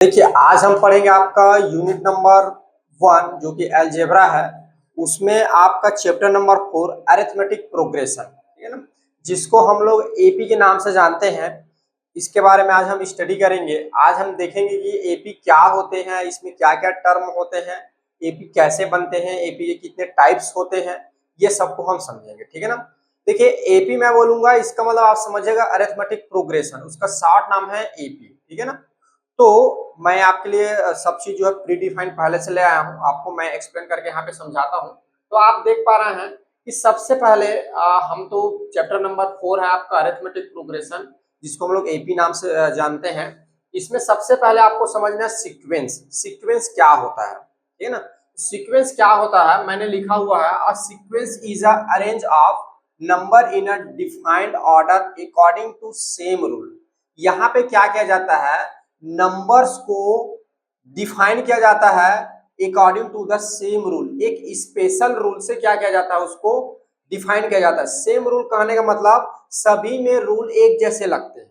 देखिए आज हम पढ़ेंगे आपका यूनिट नंबर 1 जो कि अलजेब्रा है। उसमें आपका चैप्टर नंबर 4 अरिथमेटिक प्रोग्रेशन, ठीक है ना, जिसको हम लोग एपी के नाम से जानते हैं। इसके बारे में आज हम स्टडी करेंगे। आज हम देखेंगे कि एपी क्या होते हैं, इसमें क्या क्या टर्म होते हैं, एपी कैसे बनते हैं, एपी के कितने टाइप्स होते हैं, ये सबको हम समझेंगे, ठीक है ना। देखिए एपी मैं बोलूंगा, इसका मतलब आप समझिएगा अरिथमेटिक प्रोग्रेशन, उसका शॉर्ट नाम है एपी, ठीक है ना। तो मैं आपके लिए सब चीज जो है प्री डिफाइंड पहले से ले आया हूँ, आपको मैं एक्सप्लेन करके यहाँ पे समझाता हूँ। तो आप देख पा रहे हैं कि सबसे पहले हम तो चैप्टर नंबर 4 है आपका अरिथमेटिक प्रोग्रेशन, जिसको हम लोग एपी नाम से जानते हैं। इसमें सबसे पहले आपको समझना है सीक्वेंस। सीक्वेंस क्या होता है, ठीक है ना। सीक्वेंस क्या होता है, मैंने लिखा हुआ है, a sequence is a arrange of number in a defined order according to same rule. यहाँ पे क्या किया जाता है, नंबर्स को डिफाइन किया जाता है according to the same rule. एक स्पेशल रूल से क्या किया जाता है, उसको डिफाइन किया जाता है। सेम रूल कहने का मतलब सभी में रूल एक जैसे लगते हैं,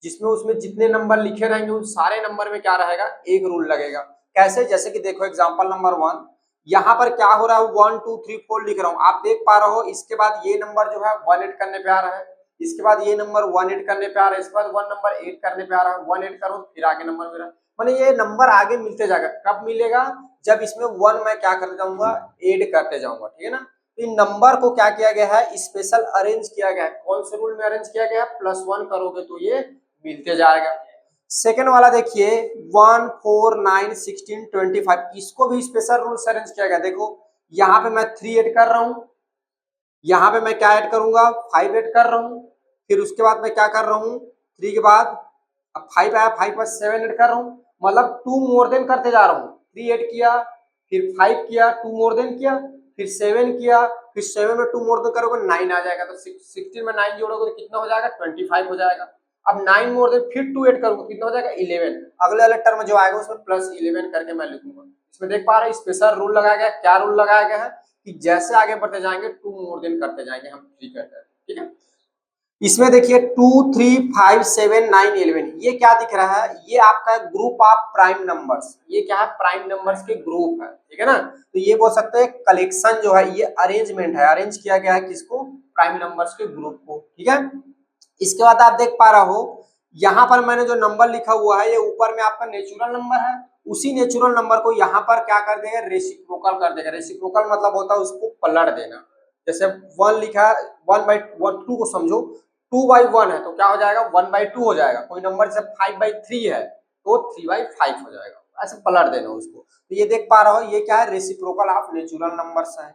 जिसमें उसमें जितने नंबर लिखे रहेंगे उन सारे नंबर में क्या रहेगा, एक रूल लगेगा। कैसे, जैसे कि देखो एग्जांपल नंबर 1, यहाँ पर क्या हो रहा है, 1 2 3 4 लिख रहा हूँ, आप देख पा रहे हो। इसके बाद ये नंबर जो है 1 8 करने पे आ रहा है, इसके बाद ये नंबर 1 8 करने पे आ रहा है, इसके बाद 1 नंबर 8 करने पे आ रहा है, 1 8 करो फिर आगे नंबर मिला। माने ये नंबर आगे मिलते जाएगा। कब मिलेगा, जब इसमें 1 मैं क्या करते जाऊंगा, ऐड करते जाऊंगा, ठीक है ना। तो इन नंबर को क्या किया गया है, स्पेशल अरेंज किया गया है। कौन से रूल में अरेंज किया गया है, +1 करोगे तो ये मिलते जाएगा। सेकेंड वाला देखिए 1 4 9 16 25, इसको भी स्पेशल रूल से अरेंज किया गया। देखो यहाँ पे मैं 3 ऐड कर रहा हूँ, यहाँ पे मैं क्या ऐड करूंगा, 5 ऐड कर रहा हूँ, फिर उसके बाद मैं क्या कर रहा हूँ, 3 के बाद अब 5 आया, 5 पर 7 ऐड कर रहा हूँ, मतलब 2 मोर देन करते जा रहा हूँ। 3 ऐड किया, फिर 5 किया, 2 मोर देन किया, फिर 7 किया, फिर 7 में 2 मोर देन करोगे 9 आ जाएगा। तो 16 में 9 जोड़ोगे तो कितना हो जाएगा, 25 हो जाएगा। अब 9 मोर देन फिर 2 ऐड करूंगा, कितना हो जाएगा, 11। अगले वाले टर्म जो आएगा उसमें +11 करके मैं लिखूंगा। इसमें देख पा रहे हैं स्पेशल रूल लगाया गया। क्या रूल लगाया गया है कि जैसे आगे बढ़ते जाएंगे 2 मोर देन करते जाएंगे, हम 3 करते हैं, ठीक है। इसमें देखिए 2 3 5 7 9 11, ये क्या दिख रहा है, ये आपका ग्रुप ऑफ प्राइम नंबर्स। ये क्या है, प्राइम नंबर्स के ग्रुप है, ठीक है ना। तो ये बोल सकते हैं कलेक्शन जो है, ये अरेंजमेंट है, अरेंज किया गया है किसको, प्राइम नंबर्स के ग्रुप को, ठीक है। इसके बाद आप देख पा रहा हो, यहाँ पर मैंने जो नंबर लिखा हुआ है, ये ऊपर में आपका नेचुरल नंबर है। उसी नेचुरल नंबर को यहाँ पर क्या कर देगा, रेसिप्रोकल कर देगा। रेसिप्रोकल मतलब होता है उसको पलट देना। जैसे 1 लिखा है, 1/2 को समझो, 2/1 है तो क्या हो जाएगा, 1/2 हो जाएगा। कोई नंबर जैसे 5/3 है तो 3/5 हो जाएगा। ऐसे पलट देना उसको। तो ये देख पा रहा हो, ये क्या है, रेसिप्रोकल ऑफ नेचुरल नंबर्स है,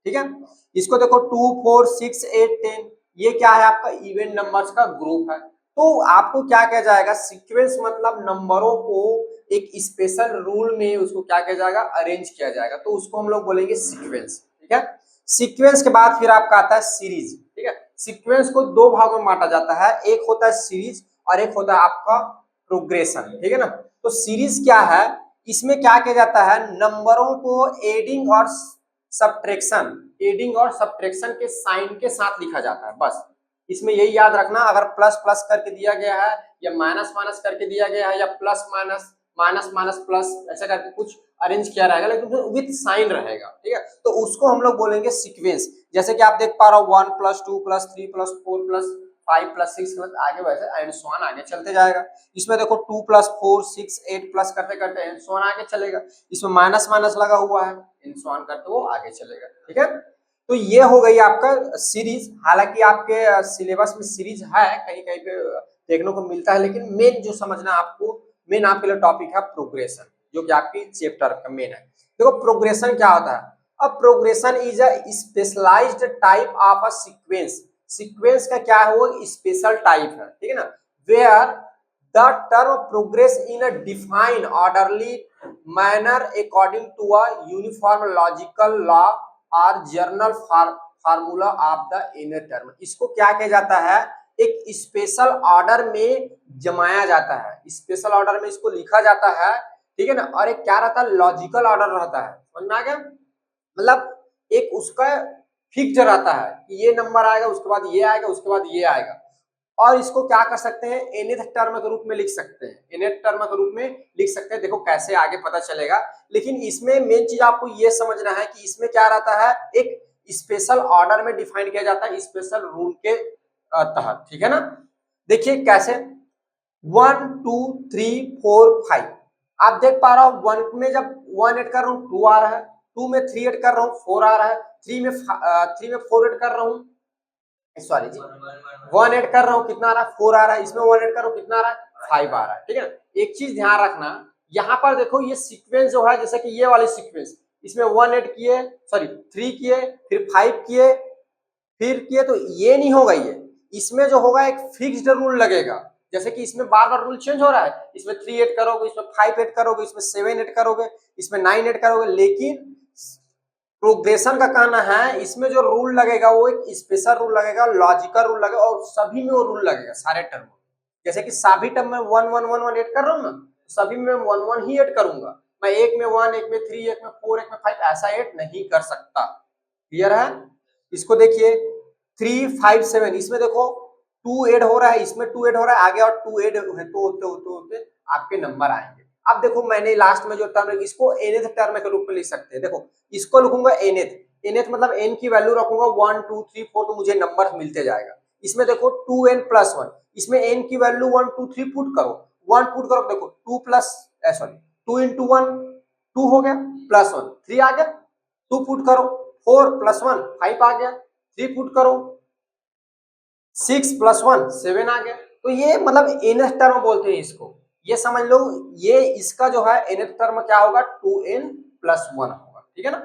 ठीक है। इसको देखो 2 4 6 8 10, ये क्या है, आपका इवन नंबर्स का ग्रुप है। तो आपको क्या किया जाएगा, सीक्वेंस मतलब नंबरों को एक स्पेशल रूल में उसको क्या किया जाएगा, अरेंज किया जाएगा, तो उसको हम लोग बोलेंगे सीक्वेंस, ठीक है। सीक्वेंस के बाद फिर आपका आता है सीरीज, ठीक है। सीक्वेंस को 2 भागों में बांटा जाता है, एक होता है सीरीज और एक होता है आपका प्रोग्रेशन, ठीक है ना। तो सीरीज क्या है, इसमें क्या किया जाता है, नंबरों को एडिंग और सब्ट्रैक्शन, एडिंग और सब्ट्रैक्शन के साइन के साथ लिखा जाता है, बस। इसमें यही याद रखना, अगर प्लस प्लस करके दिया गया है या माइनस माइनस करके दिया गया है या plus minus minus minus plus ऐसा करके कुछ अरेंज किया रहेगा, लेकिन विथ साइन रहेगा, ठीक है। तो उसको हम लोग बोलेंगे सीक्वेंस। जैसे कि आप देख पा रहे हो 1 + 2 + 3 + 4 + 5 + 6 प्लस आगे वैसे एंड सो ऑन आगे चलते जाएगा। इसमें देखो 2 + 4 6 8 प्लस करते करते एंड सो ऑन आगे चलेगा। इसमें माइनस माइनस लगा हुआ है, एंड सो ऑन करते वो आगे चलेगा, ठीक है। तो ये हो गई आपका सीरीज। हालांकि आपके सिलेबस में सीरीज है, कहीं कहीं पे देखने को मिलता है, लेकिन मेन जो समझना आपको, मेन आपके लिए टॉपिक है प्रोग्रेशन, जो कि आपकी चैप्टर का मेन है। देखो प्रोग्रेशन क्या होता है, अब progression is a specialized type of a sequence. Sequence का क्या है, वो स्पेशल टाइप है, ठीक है ना। Where the term progress in a define orderly manner according to a uniform logical law or general formula of the nth term. इसको क्या किया जाता है, एक स्पेशल ऑर्डर में जमाया जाता है, स्पेशल ऑर्डर में इसको लिखा जाता है, ठीक है ना। और एक क्या रहता है, लॉजिकल ऑर्डर रहता है, समझ में आ गया। मतलब एक उसका फिक्स रहता है कि ये नंबर आएगा, उसके बाद ये आएगा, उसके बाद ये आएगा। और इसको क्या कर सकते हैं, nth टर्म के रूप में लिख सकते हैं, nth टर्म के रूप में लिख सकते हैं। देखो कैसे आगे पता चलेगा, लेकिन इसमें मेन चीज आपको ये समझना है कि इसमें क्या रहता है, एक स्पेशल ऑर्डर में डिफाइन किया जाता है, स्पेशल रूल के तहत, ठीक है ना। देखिए कैसे, 1 2 3 4 5, आप देख पा रहा हूं 1 में जब 1 ऐड कर रहा हूं 2 आ रहा है, 2 में 3 ऐड कर रहा हूं 4 आ रहा है, 3 में 4 ऐड कर रहा हूं, सॉरी जी 1 ऐड कर रहा हूं कितना आ रहा है 4 आ रहा है, इसमें 1 ऐड कर रहा हूं कितना आ रहा है 5 आ रहा है, ठीक है ना। एक चीज ध्यान रखना, यहाँ पर देखो ये सीक्वेंस जो है, जैसे कि ये वाली सीक्वेंस, इसमें 1 ऐड किए, सॉरी 3 किए, फिर 5 किए, फिर किए, तो ये नहीं होगा। ये इसमें जो होगा एक फिक्स्ड रूल लगेगा, जैसे कि इसमें बार बार रूल चेंज हो रहा है, इसमें 3 ऐड करोगे, इसमें 5 ऐड करोगे, इसमें 7 ऐड करोगे, इसमें 9 ऐड करोगे, लेकिन प्रोग्रेशन का कहना है इसमें जो रूल लगेगा वो एक स्पेशल रूल लगेगा, लॉजिकल रूल लगेगा, और सभी में वो रूल लगेगा सारे टर्म। जैसे कि सभी टर्म में 1 1 1 1 ऐड कर रहा हूँ ना, सभी में 1 1 ही ऐड करूंगा, मैं एक में 1, एक में 3, एक में 4, एक में 5 ऐसा ऐड नहीं कर सकता। क्लियर है। इसको देखिए 3 5 7, इसमें देखो 2 ऐड हो रहा है, इसमें 2 ऐड हो रहा है, आगे और 2 ऐड होते आपके नंबर आएंगे। अब देखो मैंने लास्ट में जो टर्म, इसको nth टर्म के रूप में लिख सकते हैं। देखो इसको लिखूंगा nth मतलब n की वैल्यू रखूंगा 1 2 3 4, तो मुझे नंबर मिलते जाएगा। इसमें देखो 2n + 1, इसमें n की वैल्यू 1 2 3 पुट करो, 1 पुट करो, देखो 2 प्लस सॉरी 2 × 1 2 हो गया, +1 3 आ गया, 2 पुट करो, 4 + 1 5 आ गया, 3 पुट करो, 6 + 1 7 आ गया। तो ये मतलब nth टर्म बोलते हैं इसको, ये समझ लो, ये इसका जो है nth टर्म क्या होगा 2n + 1 होगा, ठीक है ना।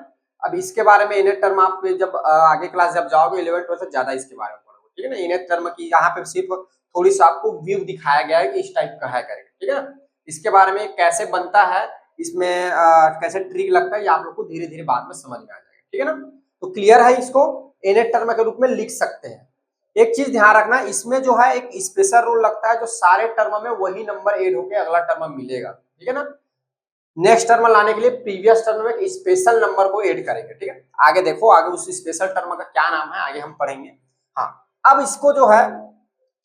अब इसके बारे में nth टर्म आप जब आगे क्लास जब जाओगे 11th में, ज्यादा इसके बारे में पढ़ोगे, ठीक है ना। nth टर्म की यहाँ पे सिर्फ थोड़ी सी आपको व्यू दिखाया गया है कि इस टाइप का है करके, ठीक है ना। इसके बारे में कैसे बनता है, इसमें कैसे ट्रिक लगता है, ये आप लोग को धीरे धीरे बाद में समझ में आ जाएगा, ठीक है ना। तो क्लियर है, इसको nth टर्म के रूप में लिख सकते हैं। एक चीज ध्यान रखना, इसमें जो है एक स्पेशल रूल लगता है, जो सारे टर्म में वही नंबर ऐड होकर अगला टर्म मिलेगा, ठीक है ना। नेक्स्ट टर्म लाने के लिए प्रीवियस टर्म में एक स्पेशल नंबर को ऐड करेंगे, ठीक है। आगे देखो, आगे उस स्पेशल टर्म का क्या नाम है आगे हम पढ़ेंगे। हाँ, अब इसको जो है,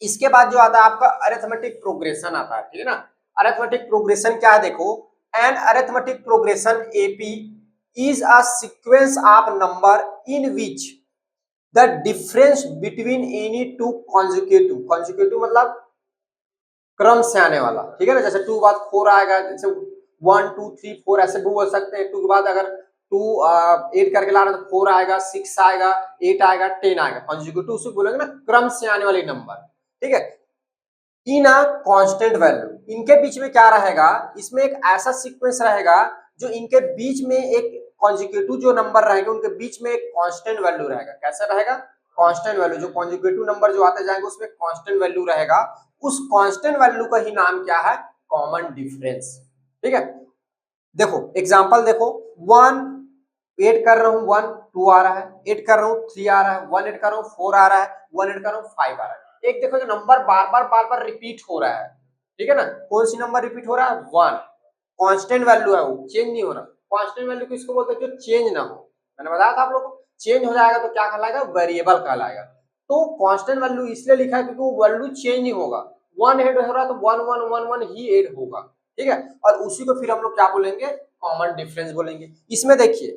इसके बाद जो आता है आपका अरिथमेटिक प्रोग्रेशन आता है, ठीक है ना। अरिथमेटिक प्रोग्रेशन क्या है, देखो an arithmetic progression AP is a sequence of number in which the difference between any two consecutive मतलब क्रम से आने वाला, ठीक है ना। जैसे 2 के बाद 4 आएगा, जैसे 1 2 3 4 ऐसे भी बोल सकते हैं। 2 के बाद अगर 2 8 करके ला रहे तो 4 आएगा, 6 आएगा, 8 आएगा, 10 आएगा, कॉन्जिक्यूटिव उसे बोलेंगे ना, क्रम से आने वाले नंबर, ठीक है। इन अ कांस्टेंट वैल्यू, इनके बीच में क्या रहेगा, इसमें एक ऐसा सीक्वेंस रहेगा जो इनके बीच में एक कॉन्जिक्यूटिव जो नंबर रहेंगे उनके बीच में एक कांस्टेंट वैल्यू रहेगा। कैसा रहेगा, कांस्टेंट वैल्यू, जो कॉन्जिक्यूटिव नंबर जो आते जाएंगे उसमें कांस्टेंट वैल्यू रहेगा, उस कांस्टेंट वैल्यू का ही नाम क्या है, कॉमन डिफरेंस, ठीक है। देखो एग्जांपल देखो, 1 8 कर रहा हूं 1 2 आ रहा है, 8 कर रहा हूं 3 आ रहा है, 1 8 कर रहा हूं 4 आ रहा है, 1 8 कर रहा हूं 5 आ रहा है। एक देखो जो नंबर बार बार रिपीट हो रहा है, ठीक है ना। कौन सी नंबर रिपीट हो रहा है, 1, कांस्टेंट वैल्यू है, वो चेंज नहीं हो रहा। कांस्टेंट वैल्यू किसको बोलते हैं, जो चेंज ना हो। मैंने बताया था आप लोगों को, चेंज हो जाएगा तो क्या कहलाएगा, वेरिएबल कहलाएगा। तो कांस्टेंट वैल्यू इसलिए लिखा है क्योंकि वो वैल्यू चेंज नहीं होगा, 1 ऐड हो रहा है तो 1 1 1 1 ही ऐड होगा, ठीक है। और उसी को फिर हम लोग क्या बोलेंगे, कॉमन डिफरेंस बोलेंगे। इसमें देखिए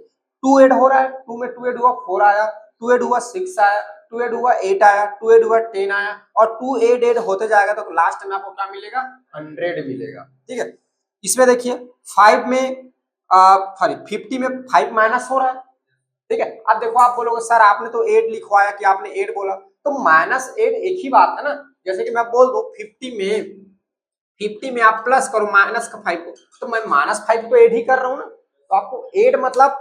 2 ऐड हो रहा है, 2 में 2 ऐड हुआ 4 आया, 2 ऐड हुआ 6 आया, 2 ऐड हुआ 8 आया, 2 ऐड हुआ 10 आया, और 2 ऐड होते जाएगा तो लास्ट में आपको क्या मिलेगा, 100 मिलेगा, ठीक है। इसमें देखिए 5 में सॉरी 50 में 5 माइनस हो रहा है, ठीक है। अब देखो आप बोलोगे सर आपने तो 8 लिखवाया कि आपने 8 बोला, तो -8 एक ही बात है ना। जैसे कि मैं बोल दूं 50 में आप प्लस करो -5 को, तो मैं -5 तो ऐड ही कर रहा हूं ना, तो आपको ऐड मतलब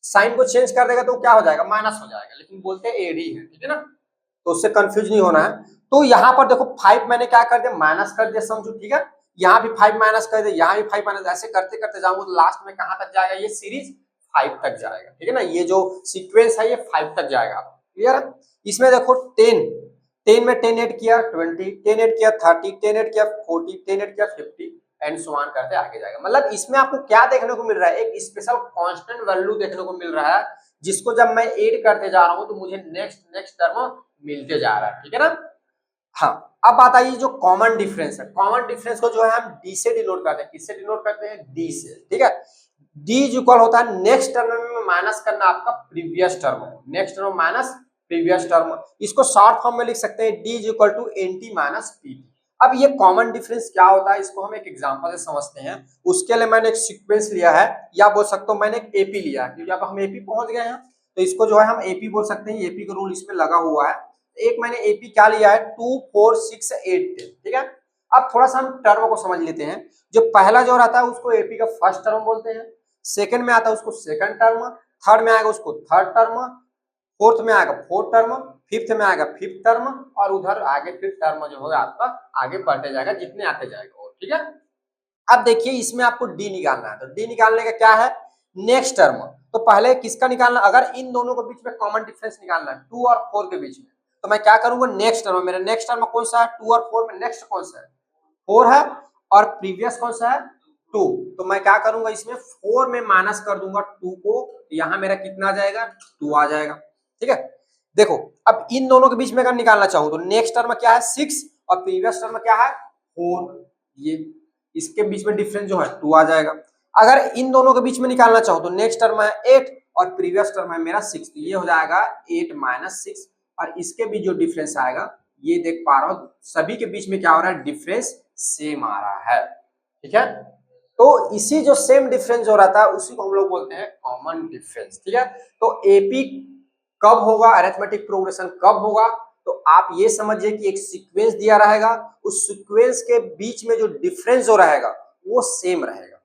साइन को चेंज कर देगा तो क्या हो जाएगा, माइनस हो जाएगा, लेकिन बोलते हैं ऐड ही है, ठीक है ना। तो उससे कंफ्यूज नहीं होना है। तो यहाँ पर देखो 5 मैंने क्या कर दिया, माइनस कर दिया, समझो, ठीक है। यहाँ भी 5 माइनस कर दिया, यहाँ भी 5 माइनस, ऐसे करते करते जाऊंगा तो लास्ट में कहां तक जाएगा, ये सीरीज 5 तक जाएगा, ठीक है ना। ये जो सीक्वेंस है ये 5 तक जाएगा, क्लियर है। इसमें देखो 10 में 10 ऐड किया 20, 10 ऐड किया 30, 10 ऐड किया 40, 10 ऐड किया 50 एंड सो ऑन करते आगे जाएगा। मतलब इसमें आपको क्या देखने को मिल रहा है, एक स्पेशल कांस्टेंट वैल्यू देखने को मिल रहा है, जिसको जब मैं ऐड करते जा रहा हूं तो मुझे नेक्स्ट टर्म मिलते जा रहा है, ठीक है ना। हाँ, अब बात आई जो कॉमन डिफरेंस है। कॉमन डिफरेंस को जो है हम डी से डिनोट करते हैं। किससे डिनोट करते हैं? डी से। ठीक है, डी इज इक्वल होता है नेक्स्ट टर्म में माइनस करना आपका previous term, next term minus previous term. इसको शॉर्ट फॉर्म में लिख सकते हैं D is equal to N T minus P T. अब ये कॉमन डिफरेंस क्या होता है इसको हम एक एग्जांपल से समझते हैं। उसके लिए मैंने एक सीक्वेंस लिया है, या बोल सकता हूँ मैंने एक एपी लिया है, क्योंकि अब हम एपी पहुंच गए हैं तो इसको जो है हम एपी बोल सकते हैं। एपी का रूल इसमें लगा हुआ है। एक मैंने एपी क्या लिया है 2 4 6 8 10। ठीक है, अब थोड़ा सा हम टर्म को समझ लेते हैं। जो पहला जो रहता है उसको एपी का फर्स्ट टर्म बोलते हैं, सेकंड में आता है उसको सेकंड टर्म, थर्ड में आएगा उसको थर्ड टर्म, फोर्थ में आएगा फोर्थ टर्म, फिफ्थ में आएगा फिफ्थ टर्म, और उधर आगे फिफ्थ टर्म जो होगा आपका आगे बढ़ते जाएगा जितने आते जाएगा। और ठीक है, अब देखिए इसमें आपको डी निकालना है, तो डी निकालने का क्या है? Next term. तो पहले किसका निकालना? अगर इन दोनों के बीच में कॉमन डिफरेंस निकालना है 2 और 4 के बीच में, तो मैं क्या करूंगा? Next term. मेरा नेक्स्ट टर्म कौन सा है? 2 और 4 में नेक्स्ट कौन सा है? 4 है, और प्रीवियस कौन सा है? 2। तो मैं क्या करूंगा? इसमें 4 में माइनस कर दूंगा 2 को, यहां मेरा कितना आ जाएगा? 2 आ जाएगा। ठीक है, देखो अब इन दोनों के बीच में अगर निकालना चाहूं तो नेक्स्ट टर्म क्या है? 6, और प्रीवियस टर्म क्या है? 4। ये इसके बीच में डिफरेंस जो है 2 आ जाएगा। अगर इन दोनों के बीच में निकालना चाहूं तो नेक्स्ट टर्म है 8 और प्रीवियस टर्म है मेरा 6, तो ये हो जाएगा 8 माइनस 6, और इसके बीच जो डिफरेंस आएगा ये देख पा रहा हूं सभी के बीच में क्या हो रहा है? डिफरेंस सेम आ रहा है। ठीक है, तो इसी जो सेम डिफरेंस हो रहा था उसी को हम लोग बोलते हैं कॉमन डिफरेंस। ठीक है, तो एपी कब होगा, अरिथमेटिक प्रोग्रेशन कब होगा? तो आप ये समझिए कि एक सीक्वेंस दिया रहेगा, उस सीक्वेंस के बीच में जो डिफरेंस जो रहेगा वो सेम रहेगा।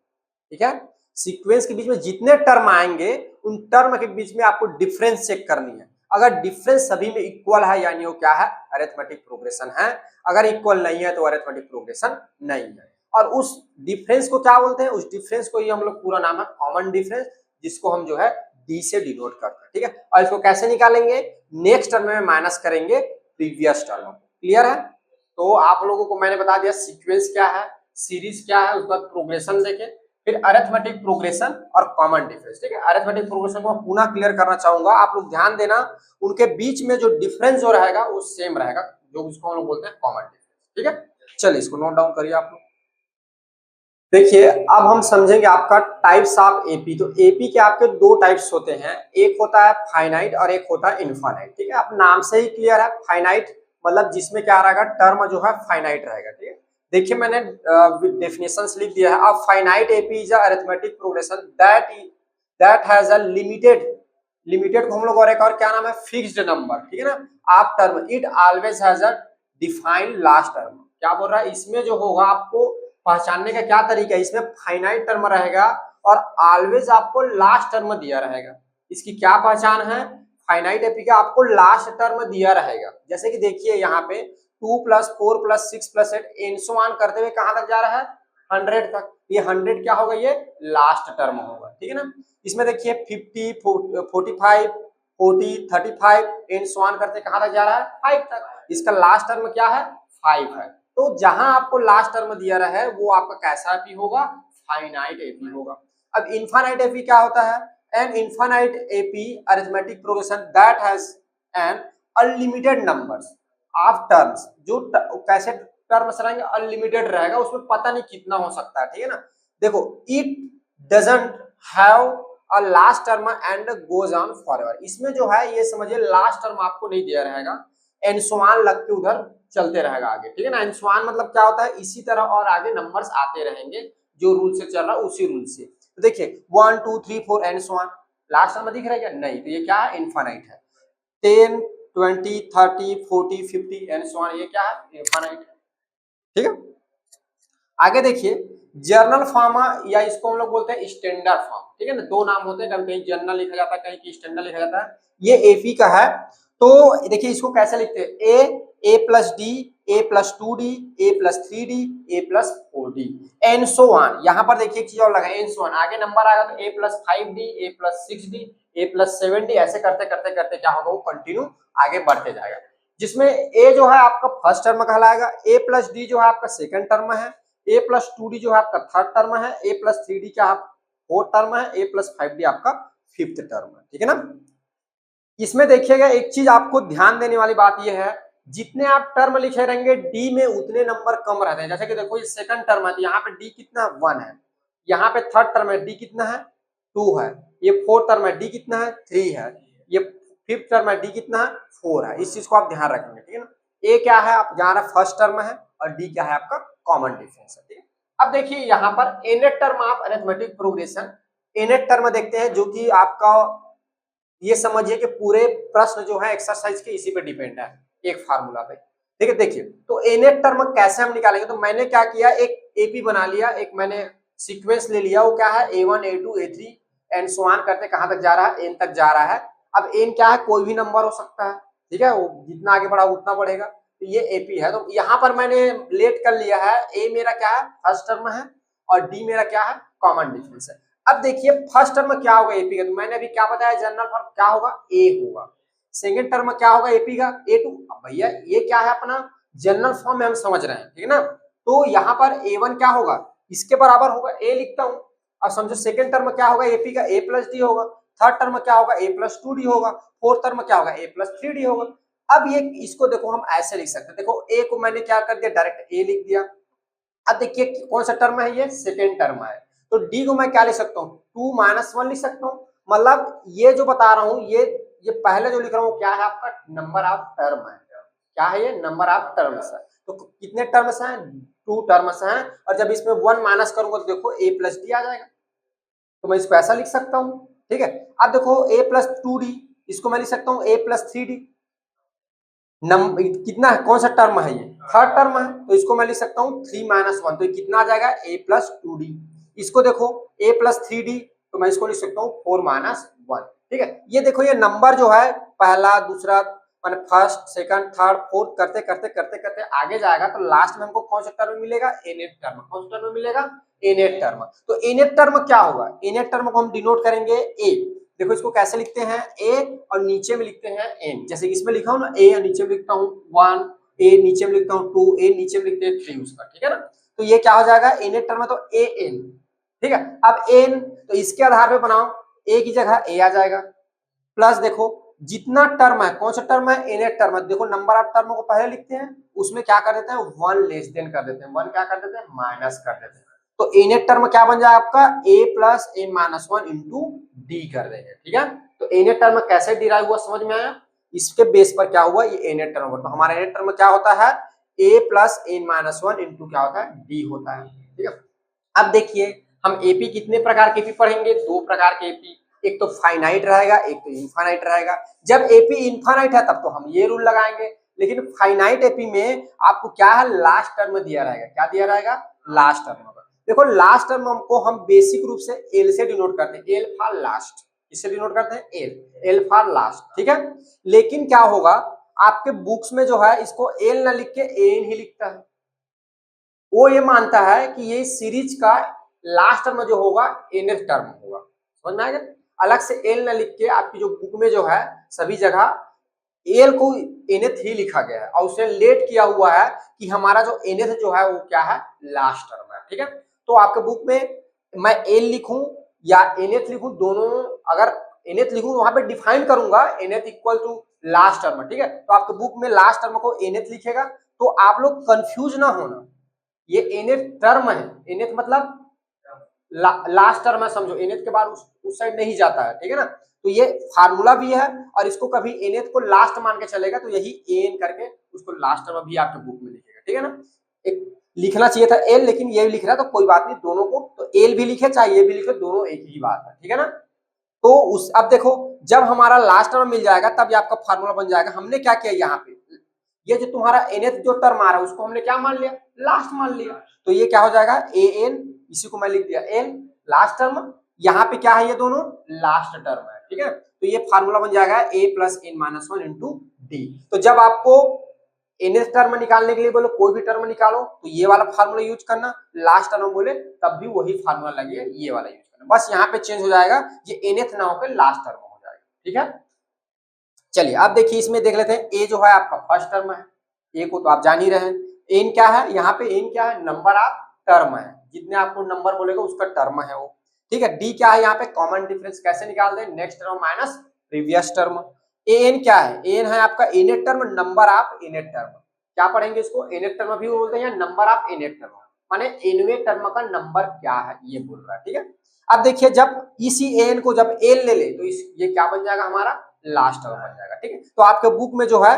ठीक है, सीक्वेंस के बीच में जितने टर्म आएंगे उन टर्म के बीच में आपको डिफरेंस चेक करनी है। अगर डिफरेंस सभी में इक्वल है यानी वो क्या है? अरिथमेटिक प्रोग्रेशन है। अगर इक्वल नहीं है तो अरिथमेटिक प्रोग्रेशन नहीं है। और उस डिफरेंस को क्या बोलते हैं? उस डिफरेंस को ही हम लोग पूरा नाम है कॉमन डिफरेंस, जिसको हम जो है डी से डिनोट करते हैं। ठीक है, और इसको कैसे निकालेंगे? नेक्स्ट टर्म में माइनस करेंगे प्रीवियस टर्म। क्लियर है? तो आप लोगों को मैंने बता दिया सीक्वेंस क्या है, सीरीज क्या है, उसके बाद प्रोग्रेशन देखें, फिर अरिथमेटिक प्रोग्रेशन और कॉमन डिफरेंस। ठीक है, अरिथमेटिक प्रोग्रेशन को मैं पुनः क्लियर करना चाहूंगा, आप लोग ध्यान देना। उनके बीच में जो डिफरेंस जो रहेगा वो सेम रहेगा, जो उसको हम लोग बोलते हैं कॉमन डिफरेंस। ठीक है, चलिए इसको नोट डाउन करिए आप लोग। देखिए अब हम समझेंगे आपका टाइप्स ऑफ एपी। तो एपी के आपके दो टाइप्स होते हैं, एक होता है फाइनाइट और एक होता है इनफाइनाइट। ठीक है, आप नाम से ही क्लियर है। फाइनाइट मतलब जिसमें क्या रहेगा? टर्म जो है फाइनाइट रहेगा। ठीक है, देखिए मैंने डेफिनेशंस लिख दिया है। अब finite AP is a arithmetic progression that has a limited को हम लोग और एक और क्या नाम है? Fixed number. ठीक है ना, आप term it always has a defined last term. क्या बोल रहा है? इसमें जो होगा आपको पहचानने का क्या तरीका है? इसमें फाइनाइट टर्म रहेगा और ऑलवेज आपको लास्ट टर्म दिया रहेगा। इसकी क्या पहचान है? फाइनाइट एपी का आपको लास्ट टर्म दिया रहेगा। जैसे कि देखिए यहाँ पे 2 + 4 + 6 + 8 एंड सो ऑन करते हुए कहां तक जा रहा है? 100 तक। ये 100 क्या होगा? ये लास्ट टर्म होगा। ठीक है ना, इसमें देखिए 50 45 40 35 एंड सो ऑन करते कहां तक जा रहा है? 5 तक। इसका लास्ट टर्म क्या है? 5 है। तो जहां आपको लास्ट टर्म दिया रहा है वो आपका कैसा एपी होगा? फाइनाइट एपी होगा। अब इनफाइनाइट एपी क्या होता है? An infinite AP arithmetic progression that has an unlimited numbers of terms. जो कैसे टर्म्स रहेंगे? अनलिमिटेड रहेगा, उसमें पता नहीं कितना हो सकता है। ठीक है ना, देखो it doesn't have a last term and goes on forever. इसमें जो है ये समझिए लास्ट टर्म आपको नहीं दिया रहेगा, एंड सो ऑन लग के उधर चलते रहेगा आगे। ठीक है ना, एंड सो ऑन मतलब क्या होता है? इसी तरह और आगे नंबर्स आते रहेंगे, जो रूल से चल रहा है उसी रूल से। तो देखिए 1 2 3 4 and so on, last term दिख रहा है क्या? नहीं, तो ये क्या है? इनफाइनाइट है। 10 20 30 40 50 एंड सो ऑन, ये क्या है? इनफाइनाइट है। ठीक है, आगे देखिए जर्नल फॉर्म या इसको हम लोग बोलते हैं स्टैंडर्ड फॉर्म। ठीक है ना, दो नाम होते हैं, कहीं जर्नल लिखा जाता है, कहीं स्टैंडर्ड लिखा जाता है। ये एपी का है। तो देखिए इसको कैसे लिखते हैं? A plus D, A plus 2d, A plus 3d, A plus 4d and so on. यहाँ पर देखिए एक चीज और लगा, एंड सो ऑन। आगे नंबर आएगा तो A plus 5d, A plus 6d, A plus 7d, ऐसे करते करते करते क्या होगा? वो कंटिन्यू आगे बढ़ते जाएगा। जिसमें ए जो है आपका फर्स्ट टर्म कहलाएगा, ए प्लस डी जो है आपका सेकंड टर्म है, ए प्लस 2d जो है आपका थर्ड टर्म है, ए प्लस 3d क्या फोर्थ टर्म है, ए प्लस 5d आपका फिफ्थ टर्म है। ठीक है ना, इसमें देखिएगा एक चीज आपको ध्यान देने वाली बात यह है जितने आप टर्म लिखे रहेंगे डी में उतने नंबर कम रहते हैं। जैसे कि देखो ये सेकंड टर्म है तो यहाँ पे डी कितना 1 है, यहाँ पे थर्ड टर्म है डी कितना है 2 है, ये फोर्थ टर्म है डी कितना है 3 है, ये फिफ्थ टर्म है डी कितना है 4 है। इस चीज को आप ध्यान रखेंगे, ठीक है ना। ए क्या है आप जान रहे फर्स्ट टर्म है और डी क्या है आपका कॉमन डिफरेंस है, ठीक है। अब देखिए यहाँ पर Annette term of arithmetic progression, Annette term देखते हैं जो कि आपका ये समझिए कि पूरे प्रश्न जो है एक्सरसाइज के इसी पे डिपेंड है, एक फार्मूला पे, ठीक है। देखिए तो एनेट टर्म कैसे हम निकालेंगे, तो मैंने क्या किया एक एपी बना लिया, एक मैंने सीक्वेंस ले लिया, वो क्या है a1 a2 a3 and so on करते कहां तक जा रहा है n तक जा रहा है। अब n क्या है कोई भी नंबर हो सकता है, ठीक है, वो जितना आगे बढ़ा उतना बढ़ेगा। तो ये एपी है, तो यहाँ पर मैंने लेट कर लिया है ए मेरा क्या है फर्स्ट टर्म है और डी मेरा क्या है कॉमन डिफरेंस है। अब देखिए फर्स्ट टर्म में क्या होगा एपी का, तो मैंने अभी क्या बताया जनरल फॉर्म क्या होगा ए होगा। सेकंड टर्म में क्या होगा एपी का a2। अब भैया ये क्या है अपना जनरल फॉर्म में हम समझ रहे हैं, ठीक है ना। तो यहाँ पर a1 क्या होगा इसके बराबर होगा a लिखता हूँ। अब समझो सेकंड टर्म में क्या होगा एपी का a प्लस डी होगा, थर्ड टर्म में क्या होगा a प्लस 2d होगा, फोर्थ टर्म में क्या होगा a प्लस 3d होगा। अब ये इसको देखो हम ऐसे लिख सकते हैं, देखो a को मैंने क्या कर दिया डायरेक्ट a लिख दिया। अब देखिए कौन सा टर्म है ये सेकंड टर्म है, तो डी को मैं क्या लिख सकता हूँ 2 - 1 लिख सकता हूँ। मतलब ये जो बता रहा हूँ ये पहले जो लिख रहा हूँ क्या है आपका नंबर ऑफ टर्म है, क्या है ये नंबर ऑफ टर्म्स है। तो कितने टर्म्स हैं 2 टर्म्स हैं, और जब इसमें 1 माइनस करूंगा तो देखो a प्लस डी आ जाएगा, तो मैं इसको ऐसा लिख सकता हूँ, ठीक है। अब देखो a प्लस 2d इसको मैं लिख सकता हूँ a प्लस 3d, कितना है कौन सा टर्म है ये थर्ड टर्म है, तो इसको मैं लिख सकता हूँ 3 - 1, तो ये कितना आ जाएगा a प्लस 2d। इसको देखो a प्लस 3d, तो मैं इसको लिख सकता हूँ 4 - 1, ठीक है। ये देखो ये नंबर जो है पहला दूसरा मान फर्स्ट सेकंड थर्ड फोर्थ करते करते करते करते आगे जाएगा, तो लास्ट में हमको कौन सा टर्म मिलेगा एनेट टर्म, कौन सा टर्म मिलेगा एनेट टर्म। तो एनेट टर्म क्या होगा, एनेट टर्म को हम डिनोट करेंगे a। देखो इसको कैसे लिखते हैं a और नीचे में लिखते हैं n, जैसे इसमें लिखा हूं ना a और नीचे में लिखता हूं 1, a नीचे में लिखता हूं 2, a नीचे में लिखते हैं 3 उसका, ठीक है ना। तो ये क्या हो जाएगा एनेट टर्म है तो a n, ठीक है। अब n तो इसके आधार पे बनाओ a की जगह a आ जाएगा, प्लस देखो जितना टर्म है कौन सा टर्म है एनेट टर्म है, देखो नंबर ऑफ टर्म को पहले लिखते हैं उसमें क्या कर देते हैं 1 लेस देन कर देते हैं, 1 क्या कर देते हैं माइनस कर देते हैं। तो एनेट टर्म क्या बन जाए आपका a plus n minus 1 into D कर देंगे, ठीक है। तो एनेट टर्म कैसे डिराइव हुआ समझ में आया, इसके बेस पर क्या हुआ ये एनेट टर्म। तो हमारा एनेट टर्म क्या होता है a plus n minus 1 into क्या होता है डी होता है, ठीक है। अब देखिए हम एपी कितने प्रकार के एपी पढ़ेंगे, 2 प्रकार के एपी, एक तो फाइनाइट रहेगा एक तो इनफाइनाइट रहेगा। जब एपी इनफाइनाइट है तब तो हम ये रूल लगाएंगे, लेकिन फाइनाइट एपी में आपको क्या है लास्ट टर्म दिया रहेगा, क्या दिया रहेगा लास्ट टर्म। देखो लास्ट टर्म हमको हम बेसिक रूप से एल से डिनोट करते हैं, एल फॉर लास्ट, इससे डिनोट करते हैं एल फॉर लास्ट, ठीक है। लेकिन क्या होगा आपके बुक्स में जो है इसको एल ना लिख के एन ही लिखता है, वो ये मानता है कि ये सीरीज का लास्ट टर्म जो होगा एनएफ टर्म होगा, समझ में आएगा। अलग से एल ना लिख के आपकी जो बुक में जो है सभी जगह एल को एनएथ ही लिखा गया है, और उसने लेट किया हुआ है कि हमारा जो एनएथ जो है वो क्या है लास्ट टर्म है, ठीक है। तो आपके बुक में मैं एल लिखूं या एनएथ लिखूं, दोनों अगर एनएथ लिखूं वहां पे डिफाइन करूंगा nth equal to last term, ठीक है। तो आपके बुक में लास्ट टर्म को एनएथ लिखेगा, तो आप लोग कंफ्यूज ना होना, ये एनएथ टर्म है, एनएथ मतलब लास्ट टर्म है, समझो एनएथ के बाद उस साइड नहीं जाता है, ठीक है ना। तो ये फार्मूला भी है, और इसको कभी एनएथ को लास्ट मान के चलेगा तो यही एन करके उसको लास्ट टर्म भी आपके बुक में लिखेगा, ठीक है ना। एक लिखना चाहिए था एल, लेकिन ये भी लिख रहा है तो कोई बात नहीं, दोनों को तो एल भी लिखे चाहे ये भी लिखे, दोनों एक ही बात है, ठीक है ना। तो उस अब देखो जब हमारा लास्ट टर्म मिल जाएगा तब ये आपका फार्मूला बन जाएगा। हमने क्या किया यहाँ पे ये जो तुम्हारा एनएथ जो टर्म आ रहा है उसको हमने क्या मान लिया लास्ट मान लिया, तो ये क्या हो जाएगा ए एन, इसी को मैं लिख दिया एन लास्ट टर्म, यहाँ पे क्या है ये दोनों लास्ट टर्म है, ठीक है। तो ये फार्मूला बन जाएगा A plus N minus 1 into D. तो जब आपको एनएथ टर्म निकालने के लिए बोलो कोई भी टर्म निकालो तो ये वाला फार्मूला यूज करना, लास्ट टर्म बोले तब भी वही फार्मूला लगेगा, ये वाला यूज करना, बस यहाँ पे चेंज हो जाएगा, ये एनएथ ना होकर लास्ट टर्म हो जाएगा, ठीक है। चलिए अब देखिए इसमें देख लेते हैं ए जो है आपका फर्स्ट टर्म है, ए को तो आप जान ही रहे हैं। एन क्या है यहाँ पे, एन क्या है नंबर ऑफ टर्म है, जितने आपको नंबर बोलेगा उसका टर्म है वो, ठीक है। डी क्या है यहाँ पे कॉमन डिफरेंस, कैसे निकाल दें next term minus previous term, A N क्या है, ए एन है आपका nth term, number of nth term. क्या पढ़ेंगे इसको, इनेट टर्म भी बोलते हैं या नंबर ऑफ इनेट टर्म, माने इनवे टर्म का नंबर क्या है ये बोल रहा है, ठीक है। अब देखिए जब इसी एन को जब एन ले ले तो इस ये क्या बन जाएगा हमारा लास्ट टर्म बन जाएगा, ठीक है। तो आपके बुक में जो है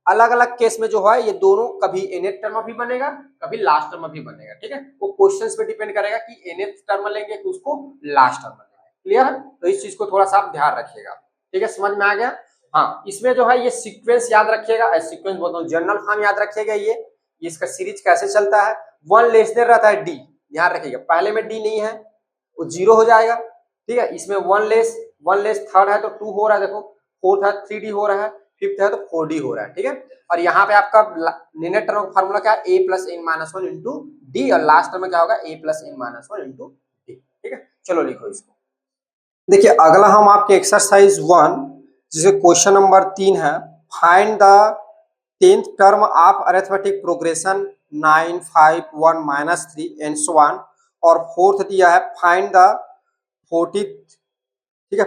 अलग अलग केस में जो है ये दोनों कभी इनेट टर्म भी बनेगा कभी लास्ट टर्म भी बनेगा, ठीक है। वो क्वेश्चंस पे डिपेंड करेगा कि इनेट टर्म लेंगे कि उसको लास्ट टर्म लेंगे, क्लियर है। तो इस चीज को थोड़ा सा आप ध्यान रखिएगा, ठीक है, समझ में आ गया। हाँ, इसमें जो है ये सीक्वेंस याद रखिएगा, सीक्वेंस बोलता हूँ जनरल फॉर्म याद रखिएगा, ये इसका सीरीज कैसे चलता है, वन लेस देन रहता है डी, ध्यान रखिएगा पहले में डी नहीं है वो जीरो हो जाएगा, ठीक है। इसमें वन लेस थर्ड है तो टू हो रहा है, देखो फोर्थ है थ्री डी हो रहा है, फिफ्थ है तो फोर डी हो रहा है, ठीक है। और यहाँ पे आपका लिनियर टर्म का फार्मूला क्या है, A plus N minus one into D, और लास्ट टर्म में क्या होगा A plus N minus one into D, ठीक है। चलो लिखो इसको। देखिए अगला हम आपके एक्सरसाइज वन जिसे क्वेश्चन नंबर 3 है, find the 10th term of arithmetic progression 9 5 1 minus 3 and so on, और फोर्थ दिया है फाइंड द 40th, ठीक है,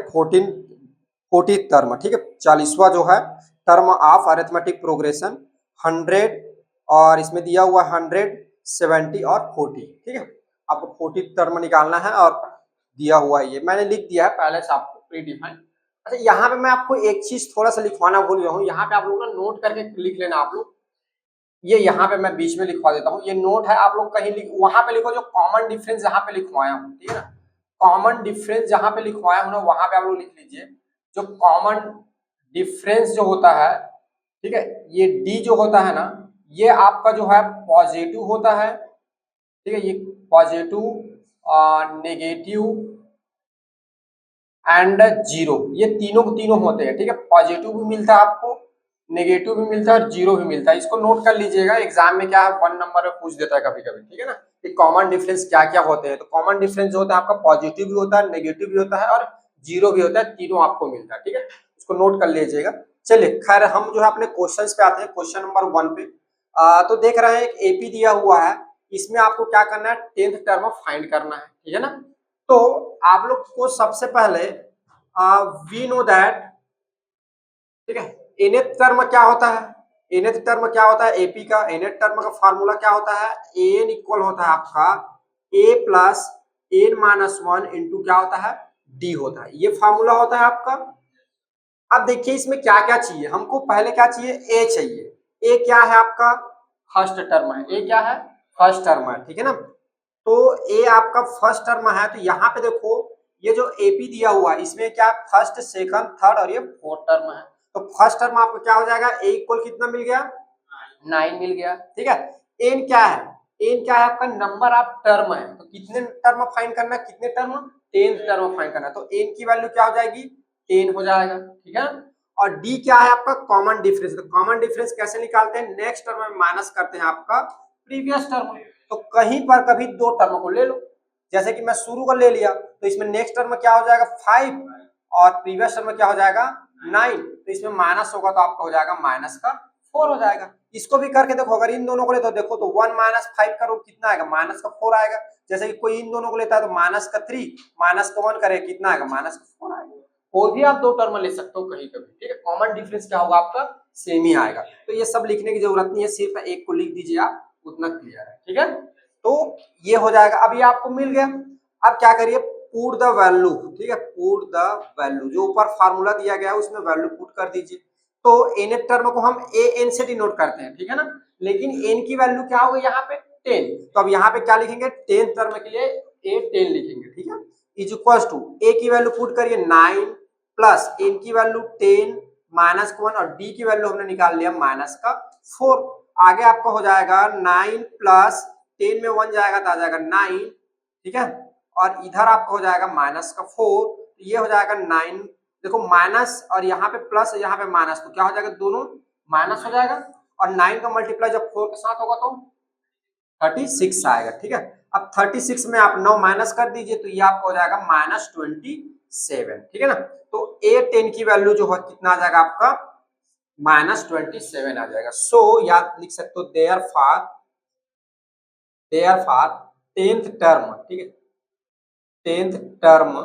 40th टर्म, ठीक है, 40वां जो है टर्म ऑफ अरिथमेटिक प्रोग्रेशन 100, और इसमें दिया हुआ 100 70 और 40, ठीक है। आपको 40th टर्म निकालना है और दिया हुआ है, ये मैंने लिख दिया है पहले से आपको प्री डिफाइन। अच्छा यहाँ पे मैं आपको एक चीज थोड़ा सा लिखवाना भूल गया हूँ, यहाँ पे आप लोग ना नोट करके लिख लेना आप लोग, ये यहाँ पे मैं बीच में लिखवा देता हूँ, ये नोट है, आप लोग कहीं वहां पे लिखो जो कॉमन डिफरेंस यहाँ पे लिखवाया हूँ, ठीक है ना। कॉमन डिफरेंस जहाँ पे लिखवाया हूँ ना वहां पे आप लोग लिख लीजिए, जो कॉमन डिफरेंस जो होता है, ठीक है, ये डी जो होता है ना ये आपका जो है पॉजिटिव होता है, ठीक है, ये पॉजिटिव नेगेटिव एंड जीरो, ये तीनों होते हैं, ठीक है। पॉजिटिव भी मिलता है आपको, नेगेटिव भी मिलता है और जीरो भी मिलता है, इसको नोट कर लीजिएगा, एग्जाम में क्या है 1 नंबर में पूछ देता है कभी कभी, ठीक है ना। कि कॉमन डिफरेंस क्या क्या होते हैं, तो कॉमन डिफरेंस जो होता है आपका पॉजिटिव भी होता है, नेगेटिव भी होता है और जीरो भी होता है, तीनों आपको मिलता है, ठीक है, इसको नोट कर लीजिएगा। चलिए खैर हम जो है अपने क्वेश्चन पे आते हैं, क्वेश्चन नंबर 1 पे। तो देख रहे हैं एक एपी दिया हुआ है, इसमें आपको क्या करना है 10th टर्म फाइंड करना है, ठीक है ना। तो आप लोग को सबसे पहले वी नो दैट, ठीक है, nth टर्म क्या होता है, nth टर्म क्या होता है एपी का, nth टर्म का फार्मूला क्या होता है, एन इक्वल होता है आपका A plus N minus one into क्या होता है डी होता है, ये फार्मूला होता है आपका। अब देखिए इसमें क्या क्या चाहिए हमको, पहले क्या चाहिए ए चाहिए, ए क्या है आपका फर्स्ट टर्म है, ए क्या है फर्स्ट टर्म है, ठीक है ना। तो ए आपका फर्स्ट टर्म है, तो यहाँ पे देखो ये जो एपी दिया हुआ है इसमें क्या फर्स्ट सेकंड थर्ड और ये फोर्थ टर्म है, तो फर्स्ट टर्म आपको क्या हो जाएगा ए इक्वल कितना मिल गया 9 मिल गया, ठीक है। एन क्या है, एन क्या है आपका नंबर ऑफ टर्म है, तो कितने टर्म फाइंड करना है, कितने टर्म 10th टर्म फाइंड करना है, तो एन की वैल्यू क्या हो जाएगी 10 हो जाएगा, ठीक है। और डी क्या है आपका कॉमन डिफरेंस, तो कॉमन डिफरेंस कैसे निकालते हैं, नेक्स्ट टर्म में माइनस करते हैं आपका प्रीवियस टर्म, तो कहीं पर कभी दो टर्म को ले लो, जैसे कि मैं शुरू का ले लिया तो इसमें नेक्स्ट टर्म में क्या हो जाएगा 5 और प्रीवियस टर्म में क्या हो जाएगा 9, तो इसमें माइनस होगा तो आपका हो जाएगा माइनस का 4 हो जाएगा। इसको भी करके देखो, अगर इन दोनों को ले तो देखो तो 1 माइनस 5 करो कितना आएगा माइनस का 4 आएगा, जैसे कि कोई इन दोनों को लेता है तो माइनस का 3 माइनस का 1 करे कितना आएगा माइनस का 4 आएगा, और भी आप दो टर्म ले सकते हो कहीं कभी, ठीक है। कॉमन डिफरेंस क्या होगा आपका सेम ही आएगा, तो ये सब लिखने की जरूरत नहीं है, सिर्फ एक को लिख दीजिए आप, उतना क्लियर है, ठीक है। तो ये हो जाएगा, अभी आपको मिल गया। अब क्या करिए पुट द वैल्यू, ठीक है, पुट द वैल्यू, जो ऊपर फार्मूला दिया गया है उसमें वैल्यू पुट कर दीजिए। तो nth टर्म को हम ए एन से डिनोट करते हैं, ठीक है ना, लेकिन n की वैल्यू क्या होगी यहाँ पे 10, तो अब यहाँ पे क्या लिखेंगे 10th टर्म के लिए ए 10 लिखेंगे, ठीक है, इज इक्वल टू ए की वैल्यू पुट करिए 9 प्लस एन की वैल्यू 10 माइनस 1 और डी की वैल्यू हमने निकाल लिया माइनस का 4, आगे आपका हो जाएगा 9 प्लस 10 में 1 जाएगा तो आ जाएगा 9, ठीक है, और इधर आपका हो जाएगा माइनस का 4, तो ये हो जाएगा 9, देखो माइनस और यहाँ पे प्लस यहाँ पे माइनस, तो क्या हो जाएगा दोनों माइनस हो जाएगा, और 9 का मल्टीप्लाई जब 4 के साथ होगा तो 36 आएगा, ठीक है। अब 36 में आप 9 माइनस कर दीजिए तो ये आपको हो जाएगा -27, ठीक है ना। तो A10 की वैल्यू जो है कितना आ जाएगा आपका -27 आ जाएगा। सो याद लिख सकते हो देयर फॉर 10th टर्म, ठीक है, 10th टर्म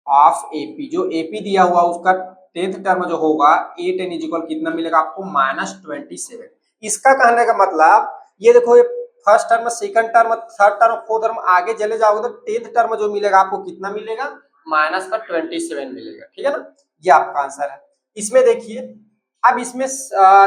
ऑफ एपी, जो एपी दिया हुआ उसका 10th टर्म जो होगा 8n इक्वल कितना मिलेगा आपको -27। इसका कहने का मतलब ये देखो, ये first term, second term, third term, fourth term आगे चले जाओगे तो 10th टर्म जो मिलेगा आपको कितना मिलेगा, -27 मिलेगा। ठीक है ना, ये आपका आंसर है। इसमें देखिए, अब इसमें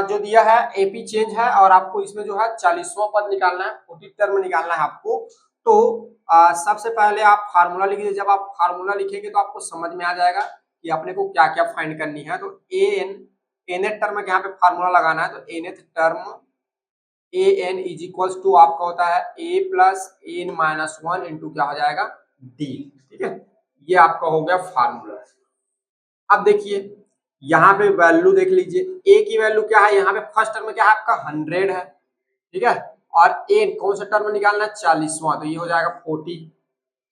जो दिया है एपी चेंज है और आपको इसमें जो है 40वां पद निकालना है, 40 टर्म निकालना है आपको। तो सबसे पहले आप फार्मूला लिख दीजिए। जब आप फार्मूला लिखेंगे तो आपको समझ में आ जाएगा कि अपने को क्या क्या फाइंड करनी है। तो एनथ टर्म यहाँ पे फार्मूला लगाना है। तो nth term an is equal to आपका होता है a plus N minus 1 into क्या हो जाएगा d। ठीक है, ये आपका हो गया फार्मूला। अब देखिए यहाँ पे वैल्यू देख लीजिए, a की वैल्यू क्या है, यहाँ पे फर्स्ट टर्म क्या है आपका 100 है। ठीक है, और a कौन सा टर्म निकालना है 40वां, तो ये हो जाएगा 40।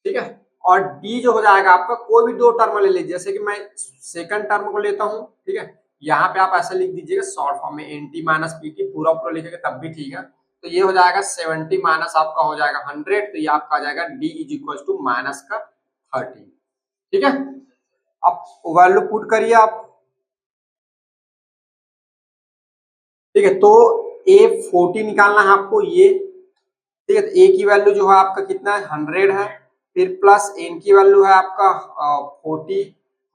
ठीक है, और d जो हो जाएगा आपका कोई भी दो टर्म ले लीजिए, जैसे कि मैं सेकंड टर्म को लेता हूँ। ठीक है, यहाँ पे आप ऐसा लिख दीजिएगा शॉर्ट फॉर्म में nt माइनस pt, पूरा पूरा लिखेंगे तब भी ठीक है। तो ये हो जाएगा 70 माइनस आपका हो जाएगा 100, तो ये आपका आ जाएगा d is equal to minus का 30। ठीक है, अब वैल्यू पुट करिए आप। ठीक है, तो a 40 निकालना है आपको ये। ठीक है, तो a की वैल्यू जो है आपका कितना है 100 है, फिर प्लस n की वैल्यू है आपका 40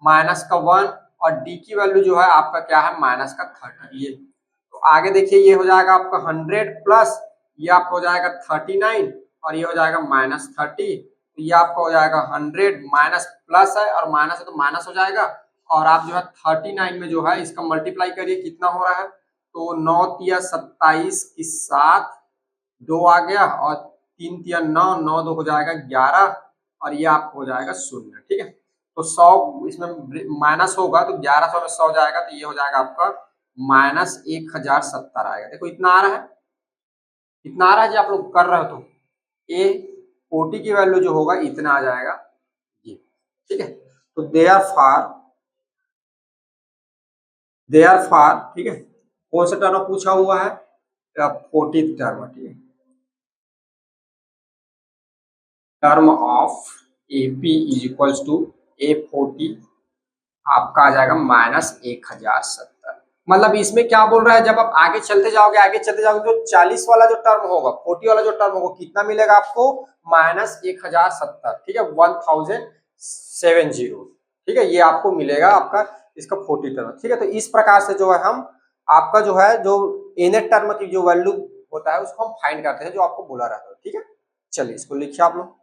माइनस का 1, और d की वैल्यू जो है आपका क्या है माइनस का 30। ये तो आगे देखिए, ये हो जाएगा आपका 100 प्लस ये आपका हो जाएगा 39, और ये हो जाएगा -30। तो ये आपका हो जाएगा 100 माइनस प्लस है और माइनस है तो माइनस हो जाएगा, और आप जो है 39 में जो है इसका मल्टीप्लाई करिए, कितना हो रहा है, तो 9 तिया 27 की 7, 2 आ गया, और 3 तिया 9, 9 2 हो जाएगा 11, और ये आपको हो जाएगा 0। ठीक है, तो 100 इसमें माइनस होगा तो 1100 में 100 जाएगा, तो ये हो जाएगा आपका -1070 आएगा। देखो इतना आ रहा है, इतना आ रहा है जी, आप लोग कर रहे हो तो ए 40 की वैल्यू जो होगा इतना आ जाएगा ये। ठीक है, तो दे आर फार ठीक है, कौन सा टर्म पूछा हुआ है 40th टर्म। ठीक है, term of AP is equal to A40 आपका आ जाएगा -1070। मतलब इसमें क्या बोल रहा है, जब आप आगे चलते जाओगे तो 40 वाला जो टर्म होगा, 40 वाला जो टर्म होगा कितना मिलेगा आपको -1070। ठीक है, 1070। ठीक है, ये आपको मिलेगा आपका इसका 40 टर्म। ठीक है, तो इस प्रकार से जो है हम आपका जो है जो nth टर्म की जो वैल्यू होता है उसको हम फाइंड करते हैं, जो आपको बोला रहता है। ठीक है, चलिए इसको लिखिए आप लोग।